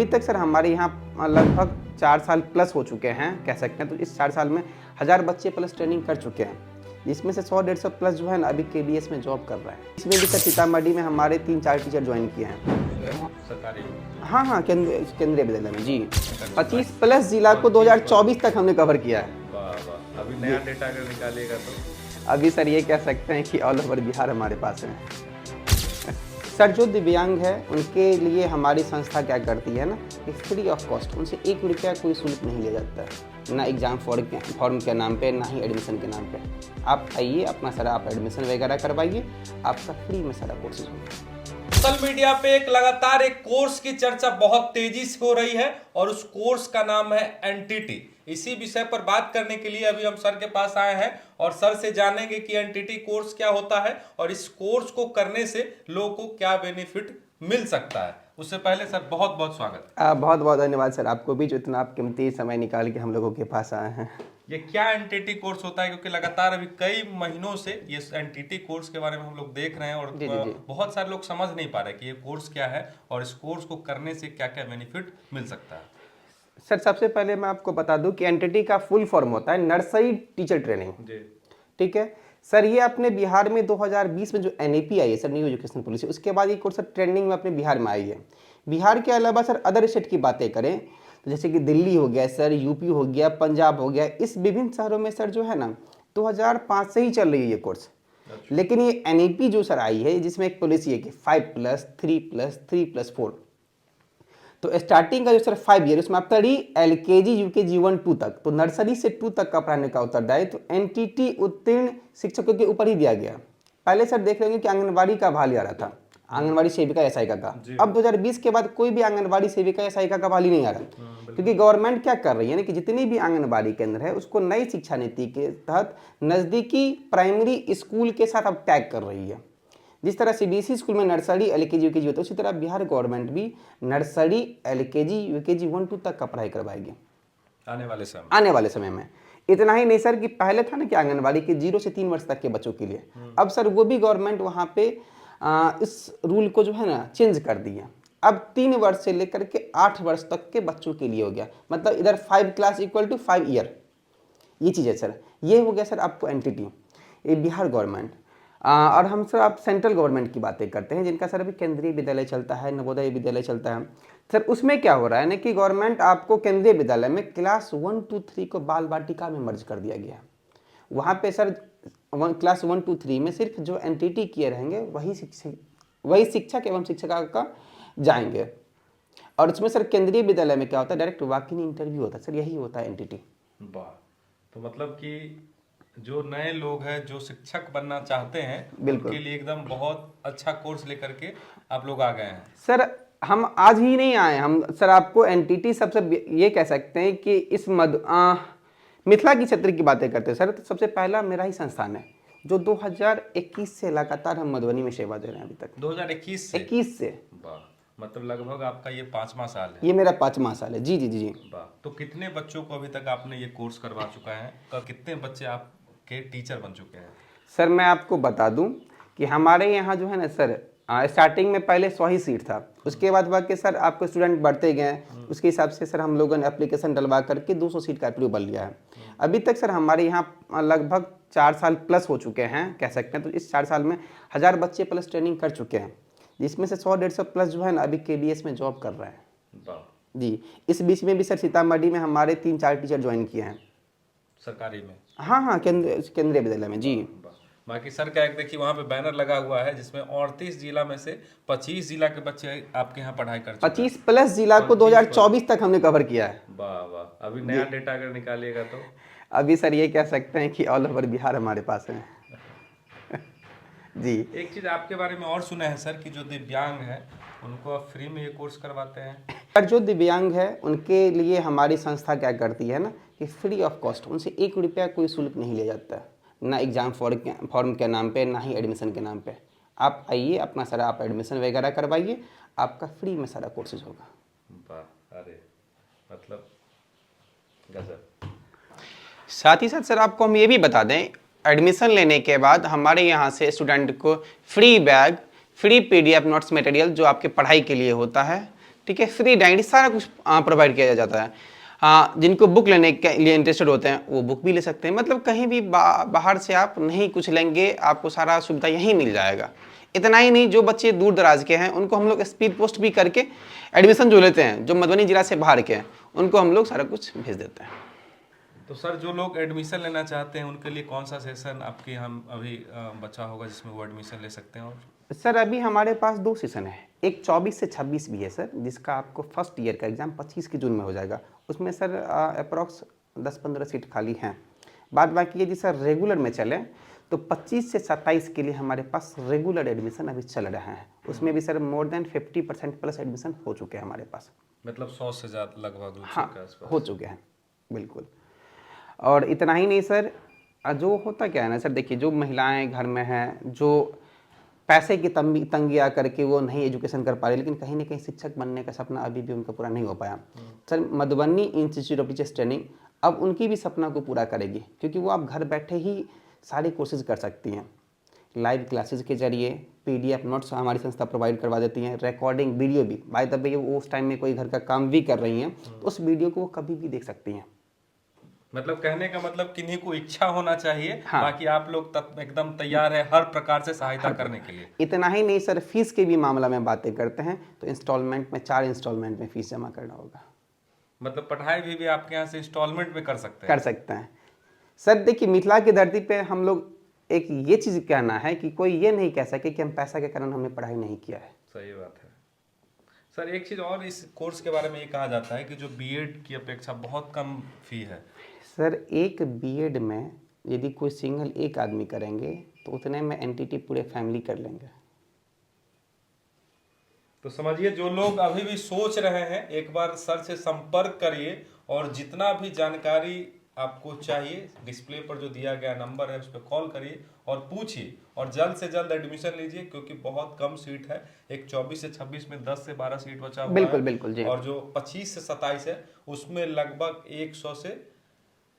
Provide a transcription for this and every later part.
अभी तक सर हमारे यहाँ लगभग 4 साल प्लस हो चुके हैं कह सकते हैं। तो इस 4 साल में 1000 बच्चे प्लस ट्रेनिंग कर चुके हैं, जिसमें से 100-150 प्लस जो है ना अभी KBS में जॉब कर रहा है। इसमें भी सर सीतामढ़ी में हमारे 3-4 टीचर ज्वाइन किए हैं सरकारी। हाँ, केंद्रीय विद्यालय में जी। 25 प्लस जिला को 2024 तक हमने कवर किया है। वाह वाह, अभी नया डेटा अगर निकालिएगा तो अभी सर ये कह सकते हैं कि ऑल ओवर बिहार हमारे पास है। सर जो दिव्यांग है उनके लिए हमारी संस्था क्या करती है ना कि फ्री ऑफ कॉस्ट उनसे 1 रुपया कोई शुल्क नहीं लिया जाता है, ना एग्जाम फॉर्म के नाम पे, ना ही एडमिशन के नाम पे। आप आइए, अपना सारा आप एडमिशन वगैरह करवाइए, आपका फ्री में सारा कोर्सेज होगा। सोशल मीडिया पे लगातार एक कोर्स की चर्चा बहुत तेजी से हो रही है और उस कोर्स का नाम है एनटीटी। इसी विषय पर बात करने के लिए अभी हम सर के पास आए हैं और सर से जानेंगे कि एनटीटी कोर्स क्या होता है और इस कोर्स को करने से लोगों को क्या बेनिफिट मिल सकता है। उससे पहले सर बहुत बहुत स्वागत। बहुत बहुत धन्यवाद सर आपको भी, जो इतना आप कीमती समय निकाल के हम लोगों के पास आए हैं। ये क्या एनटीटी कोर्स होता है, क्योंकि लगातार अभी कई महीनों से ये एनटीटी कोर्स के बारे में हम लोग देख रहे हैं और जी। बहुत सारे लोग समझ नहीं पा रहे कि ये कोर्स क्या है और इस कोर्स को करने से क्या क्या बेनिफिट मिल सकता है। सर सबसे पहले मैं आपको बता दूं कि एनटीटी का फुल फॉर्म होता है नर्सरी टीचर ट्रेनिंग। ठीक है सर, ये अपने बिहार में 2020 में जो NEP आई है सर, न्यू एजुकेशन पॉलिसी, उसके बाद ये कोर्स सर ट्रेंडिंग में अपने बिहार में आई है। बिहार के अलावा सर अदर स्टेट की बातें करें तो जैसे कि दिल्ली हो गया सर, यूपी हो गया, पंजाब हो गया, इस विभिन्न शहरों में सर जो है ना 2005 से ही चल रही है ये कोर्स। लेकिन ये NEP जो सर आई है जिसमें एक पॉलिसी है कि 5+, 3+, 3+4, तो स्टार्टिंग का जो सर 5 ईयर उसमें आप तड़ी LKG UKG 1-2 तक, तो नर्सरी से 2 तक का पढ़ाने का उत्तरदायित्व तो एनटीटी उत्तीर्ण शिक्षकों के ऊपर ही दिया गया। पहले सर देख लेंगे कि आंगनबाड़ी का बहाली आ रहा था, आंगनबाड़ी सेविका या सहायिका का। अब 2020 के बाद कोई भी आंगनबाड़ी सेविका या सहायिका का बहाली नहीं आ रहा, क्योंकि गवर्नमेंट क्या कर रही है ना कि जितनी भी आंगनबाड़ी केंद्र है उसको नई शिक्षा नीति के तहत नजदीकी प्राइमरी स्कूल के साथ अब टैग कर रही है। जिस तरह CBSE स्कूल में नर्सरी LKG UKG होता है, उसी तरह बिहार गवर्नमेंट भी नर्सरी LKG UKG 1-2 तक का पढ़ाई करवाएगी आने वाले समय में। इतना ही नहीं सर कि पहले था ना कि आंगनबाड़ी के 0 से 3 वर्ष तक के बच्चों के लिए, अब सर वो भी गवर्नमेंट वहाँ पे इस रूल को जो है ना चेंज कर दिया। अब 3 वर्ष से लेकर के 8 वर्ष तक के बच्चों के लिए हो गया, मतलब इधर 5 क्लास इक्वल टू 5 ईयर, ये चीज़ है सर। ये हो गया सर आपको एनटीटी, ये बिहार गवर्नमेंट। और हम सर आप सेंट्रल गवर्नमेंट की बातें करते हैं जिनका सर अभी केंद्रीय विद्यालय चलता है, नवोदय विद्यालय चलता है। सर उसमें क्या हो रहा है ना कि गवर्नमेंट आपको केंद्रीय विद्यालय में क्लास 1 to 3 को बाल वाटिका में मर्ज कर दिया गया। वहाँ पे सर क्लास 1 to 3 में सिर्फ जो एनटीटी किए रहेंगे वही शिक्षक एवं शिक्षिका का जाएंगे। और उसमें सर केंद्रीय विद्यालय में क्या होता है, डायरेक्ट वॉक इन इंटरव्यू होता है सर, यही होता है एनटीटी। वाह, तो मतलब कि जो नए लोग हैं जो शिक्षक बनना चाहते हैं उनके लिए एकदम बहुत अच्छा कोर्स लेकर के आप लोग आ गए हैं। सर हम आज ही नहीं आए, हम सर आपको एनटीटी सबसे ये कह सकते हैं कि इस मिथिला की क्षेत्र की बातें करते हैं सर, तो सबसे पहला मेरा ही संस्थान है जो 2021 से लगातार हम मधुबनी में सेवा दे रहे हैं अभी तक। 2021 से? वाह, मतलब लगभग आपका ये 5वां साल है। ये मेरा 5वां साल है जी जी जी। वाह, तो कितने बच्चों को अभी तक आपने ये कोर्स करवा चुका है और कितने बच्चे आपके टीचर बन चुके हैं? सर मैं आपको बता दूं कि हमारे यहाँ जो है ना सर स्टार्टिंग में पहले 100 ही सीट था, उसके बाद बाकी सर आपको स्टूडेंट बढ़ते गए, उसके हिसाब से सर हम लोगों ने एप्लीकेशन डलवा करके 200 सीट का अप्रूवल लिया है। अभी तक सर हमारे यहाँ लगभग 4 साल प्लस हो चुके हैं कह सकते हैं। तो इस 4 साल में 1000 बच्चे प्लस ट्रेनिंग कर चुके हैं, जिसमें से 100-150 प्लस जो है ना अभी KBS में जॉब कर रहे हैं जी। इस बीच में भी सर सीतामढ़ी में हमारे 3-4 टीचर ज्वाइन किए हैं सरकारी में। हाँ, केंद्रीय विद्यालय में जी। बाकी सर का एक देखिए वहाँ पे बैनर लगा हुआ है जिसमें 38 जिला में से 25 जिला के बच्चे आपके यहाँ पढ़ाई कर चुके हैं। 25 प्लस जिला को 2024 तक हमने कवर किया है। वाह वाह, अभी नया डेटा अगर निकालिएगा तो अभी सर ये कह सकते हैं कि ऑल ओवर बिहार हमारे पास है जी। एक चीज आपके बारे में और सुना है सर कि जो दिव्यांग है उनको आप फ्री में ये कोर्स करवाते हैं। पर जो दिव्यांग है उनके लिए हमारी संस्था क्या करती है ना कि फ्री ऑफ कॉस्ट उनसे 1 रुपया कोई शुल्क नहीं लिया जाता है, ना एग्जाम फॉर्म के नाम पे, ना ही एडमिशन के नाम पे। आप आइए, अपना सारा आप एडमिशन वगैरह करवाइए, आपका फ्री में सारा कोर्सेज होगा। वाह, अरे मतलब गजब। साथ ही साथ सर आपको हम ये भी बता दें, एडमिशन लेने के बाद हमारे यहाँ से स्टूडेंट को free bag, free PDF notes material जो आपके पढ़ाई के लिए होता है, ठीक है, फ्री डाइट सारा कुछ प्रोवाइड किया जाता है। हाँ, जिनको बुक लेने के लिए इंटरेस्टेड होते हैं वो बुक भी ले सकते हैं। मतलब कहीं भी बाहर से आप नहीं कुछ लेंगे, आपको सारा सुविधा यहीं मिल जाएगा। इतना ही नहीं, जो बच्चे दूर दराज के हैं उनको हम लोग स्पीड पोस्ट भी करके एडमिशन जो लेते हैं, जो मधुबनी जिला से बाहर के हैं, उनको हम लोग सारा कुछ भेज देते हैं। तो सर, जो लोग एडमिशन लेना चाहते हैं उनके लिए कौन सा सेशन आपके हम अभी बचा होगा जिसमें वो एडमिशन ले सकते हैं? और सर अभी हमारे पास 2 सेशन है, एक 24 से 26 भी है सर, जिसका आपको फर्स्ट ईयर का एग्ज़ाम 25 की जून में हो जाएगा। उसमें सर अप्रॉक्स 10-15 सीट खाली हैं। बात बाकी यदि सर रेगुलर में चले तो 25 से 27 के लिए हमारे पास रेगुलर एडमिशन अभी चल रहे हैं। उसमें भी sir more than 50% plus admission हो चुके हैं हमारे पास। मतलब 100 से ज़्यादा लगभग हाँ, हो चुके हैं बिल्कुल। और इतना ही नहीं सर, जो होता क्या है ना सर, देखिए जो महिलाएं घर में हैं, जो पैसे की तंगी आ करके वो नहीं एजुकेशन कर पा रही, लेकिन कहीं ना कहीं शिक्षक बनने का सपना अभी भी उनका पूरा नहीं हो पाया। Sir Madhubani institute of teachers training अब उनकी भी सपना को पूरा करेगी, क्योंकि वो आप घर बैठे ही सारी कोर्सेज कर सकती हैं। लाइव क्लासेस के जरिए PDF नोट्स हमारी संस्था प्रोवाइड करवा देती हैं, रिकॉर्डिंग वीडियो भी। बाय द वे वो उस टाइम में कोई घर का काम भी कर रही हैं तो उस वीडियो को वो कभी भी देख सकती हैं। मतलब कहने का मतलब किन्हीं को इच्छा होना चाहिए। हाँ। बाकी आप लोग एकदम तैयार है हर प्रकार से सहायता करने के लिए। इतना ही नहीं सर, फीस के भी मामला में बातें करते हैं तो इंस्टॉलमेंट में 4 इंस्टॉलमेंट में फीस जमा करना होगा। मतलब पढ़ाई भी आपके यहाँ से इंस्टॉलमेंट में कर सकते हैं? कर सकते हैं सर। देखिए मिथिला की धरती पे हम लोग एक ये चीज़ कहना है कि कोई ये नहीं कह सके कि हम पैसा के कारण हमने पढ़ाई नहीं किया है। सही बात है सर। एक चीज़ और, इस कोर्स के बारे में ये कहा जाता है कि जो बीएड की अपेक्षा बहुत कम फी है। सर एक बीएड में यदि कोई सिंगल एक आदमी करेंगे तो उतने में एनटीटी पूरे फैमिली कर लेंगे। तो समझिए, जो लोग अभी भी सोच रहे हैं एक बार सर से संपर्क करिए और जितना भी जानकारी आपको चाहिए डिस्प्ले पर जो दिया गया नंबर है उस पर कॉल करिए और पूछिए और जल्द से जल्द एडमिशन लीजिए, क्योंकि बहुत कम सीट है। एक 24 से 26 में 10 से 12 सीट बचा हुआ बिल्कुल है। बिल्कुल जी। और जो 25 से 27 है उसमें लगभग 100 से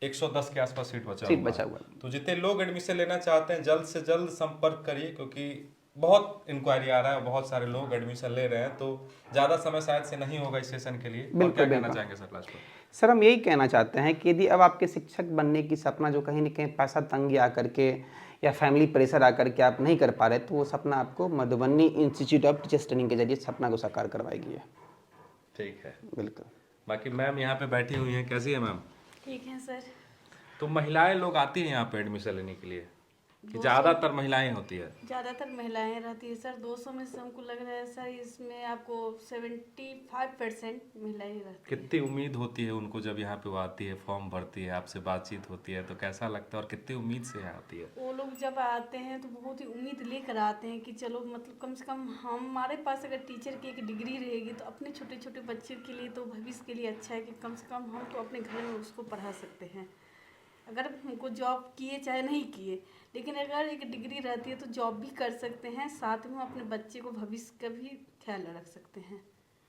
110 के आसपास सीट बचा हुआ है। तो जितने लोग एडमिशन लेना चाहते हैं जल्द से जल्द संपर्क करिए, क्योंकि बहुत इंक्वायरी आ रहा है, बहुत सारे लोग एडमिशन ले रहे हैं, तो ज़्यादा समय शायद से नहीं होगा इस सेशन के लिए। और क्या कहना चाहेंगे सर लास्ट में? सर हम यही कहना चाहते हैं कि यदि अब आपके शिक्षक बनने की सपना जो कहीं ना कहीं पैसा तंगी आकर के या फैमिली प्रेशर आकर के आप नहीं कर पा रहे, तो वो सपना आपको Madhubani institute of teachers training के जरिए सपना को साकार करवाएगी। ठीक है, बिल्कुल। बाकी मैम यहाँ पे बैठी हुई हैं, कैसी है मैम? ठीक है सर। तो महिलाएं लोग आती हैं यहाँ पे एडमिशन लेने के लिए कि ज़्यादातर महिलाएं होती है? ज़्यादातर महिलाएं रहती है सर। 200 में से हमको लग रहा है सर इसमें आपको 75% महिलाएं रहती है। कितनी उम्मीद होती है उनको जब यहाँ पे वो आती है, फॉर्म भरती है, आपसे बातचीत होती है, तो कैसा लगता है और कितनी उम्मीद से यहाँ आती है? वो लोग जब आते हैं तो बहुत ही उम्मीद लेकर आते हैं कि चलो मतलब कम से कम हमारे पास अगर टीचर की एक डिग्री रहेगी तो अपने छोटे छोटे बच्चे के लिए तो भविष्य के लिए अच्छा है कि कम से कम हम तो अपने घर में उसको पढ़ा सकते हैं। अगर हमको जॉब किए चाहे नहीं किए, लेकिन अगर एक डिग्री रहती है तो जॉब भी कर सकते हैं, साथ में अपने बच्चे को भविष्य का भी ख्याल रख सकते हैं।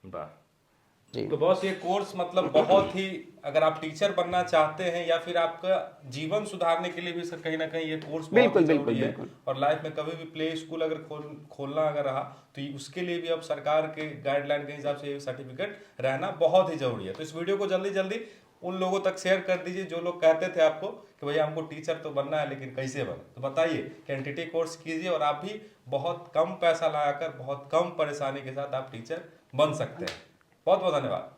वाह। तो बॉस, ये कोर्स मतलब बहुत ही, अगर आप टीचर बनना चाहते हैं या फिर आपका जीवन सुधारने के लिए भी सर कहीं ना कहीं ये कोर्स बहुत ही जरूरी है। और लाइफ में कभी भी प्ले स्कूल अगर खोलना अगर रहा तो उसके लिए भी अब सरकार के गाइडलाइन के हिसाब से ये सर्टिफिकेट रहना बहुत ही जरूरी है। तो इस वीडियो को जल्दी जल्दी उन लोगों तक शेयर कर दीजिए जो लोग कहते थे आपको कि भैया हमको टीचर तो बनना है लेकिन कैसे बने। तो बताइए कि एनटीटी कोर्स कीजिए और आप भी बहुत कम पैसा लगाकर बहुत कम परेशानी के साथ आप टीचर बन सकते हैं। बहुत बहुत धन्यवाद।